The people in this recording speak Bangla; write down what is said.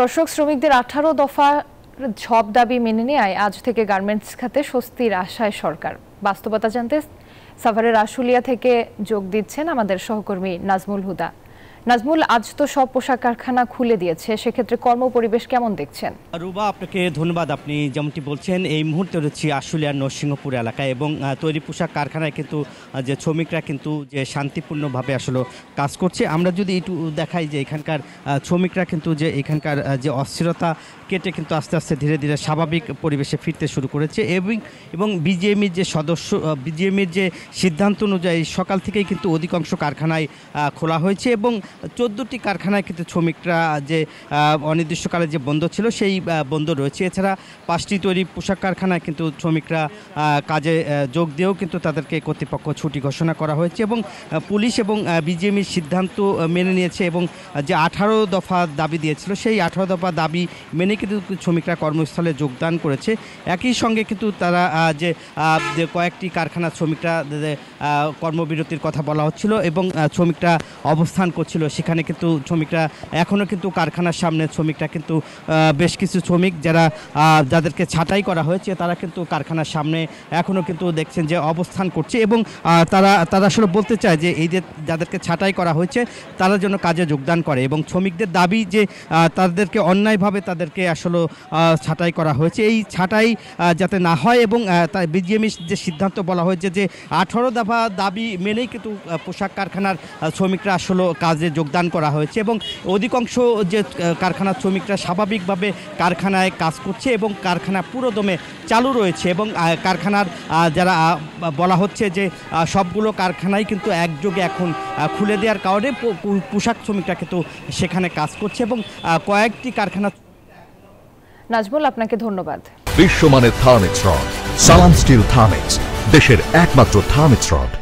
দর্শক, শ্রমিকদের 18 দফা সব দাবি মেনে নেয় আজ থেকে গার্মেন্টস খাতে স্বস্তির আশায় সরকার। বাস্তবতা জানতে সাভারের আশুলিয়া থেকে যোগ দিচ্ছেন আমাদের সহকর্মী নাজমুল হুদা। নাজমুল, আজ তো সব পোশাক কারখানা খুলে দিয়েছে, সেক্ষেত্রে কর্মপরিবেশ কেমন দেখছেন? রুবা, আপনাকে ধন্যবাদ। আপনি যেমনটি বলছেন, এই মুহূর্তে রয়েছি আশুলিয়ার নরসিংহপুর এলাকায় এবং তৈরি পোশাক কারখানায় কিন্তু যে শ্রমিকরা কিন্তু যে শান্তিপূর্ণভাবে আসলে কাজ করছে। আমরা যদি একটু দেখাই যে এখানকার শ্রমিকরা কিন্তু যে এখানকার যে অস্থিরতা কেটে কিন্তু আস্তে আস্তে ধীরে ধীরে স্বাভাবিক পরিবেশে ফিরতে শুরু করেছে এবং বিজিএমইর যে বিজিএমইর যে সিদ্ধান্ত অনুযায়ী সকাল থেকেই কিন্তু অধিকাংশ কারখানায় খোলা হয়েছে এবং 14টি কারখানায় কিন্তু শ্রমিকরা যে অনির্দিষ্টকালে যে বন্ধ ছিল সেই বন্ধ রয়েছে। এছাড়া 5টি তৈরি পোশাক কারখানায় কিন্তু শ্রমিকরা কাজে যোগ দিয়েও কিন্তু তাদেরকে কর্তৃপক্ষ ছুটি ঘোষণা করা হয়েছে এবং পুলিশ এবং বিজিএমইর সিদ্ধান্ত মেনে নিয়েছে এবং যে 18 দফা দাবি দিয়েছিল সেই 18 দফা দাবি মেনে কিন্তু শ্রমিকরা কর্মস্থলে যোগদান করেছে। একই সঙ্গে কিন্তু তারা যে কয়েকটি কারখানা শ্রমিকরা কর্মবিরতির কথা বলা হচ্ছিল এবং শ্রমিকরা অবস্থান করছিল, সেখানে কিন্তু শ্রমিকরা এখনও কিন্তু কারখানার সামনে শ্রমিকরা কিন্তু বেশ কিছু শ্রমিক যাদেরকে ছাঁটাই করা হয়েছে তারা কিন্তু কারখানার সামনে এখনও কিন্তু দেখছেন যে অবস্থান করছে এবং তারা আসলে বলতে চায় যে এই যে যাদেরকে ছাঁটাই করা হয়েছে তারা যেন কাজে যোগদান করে এবং শ্রমিকদের দাবি যে তাদেরকে অন্যায়ভাবে তাদেরকে আসলে ছাঁটাই করা হয়েছে, এই ছাঁটাই যাতে না হয় এবং বিজিএমইর যে সিদ্ধান্ত বলা হয়েছে যে 18 দফা দাবি মেনেই কিন্তু পোশাক কারখানার শ্রমিকরা আসলে কাজে যোগদান করা হয়েছে এবং অধিকাংশ যে কারখানার শ্রমিকরা স্বাভাবিকভাবে কারখানায় কাজ করছে এবং কারখানা পুরোদমে চালু রয়েছে এবং কারখানার যারা বলা হচ্ছে যে সবগুলো কারখানাই কিন্তু একযোগে এখন খুলে দেওয়ার কারণে পোশাক শ্রমিকরা কিন্তু সেখানে কাজ করছে এবং কয়েকটি কারখানা। নাজমুল, আপনাকে ধন্যবাদ। বিশ্বমানের থার্মিক্স রড, সালাম স্টিল থার্মিক্স, দেশের একমাত্র থার্মিক্স রড।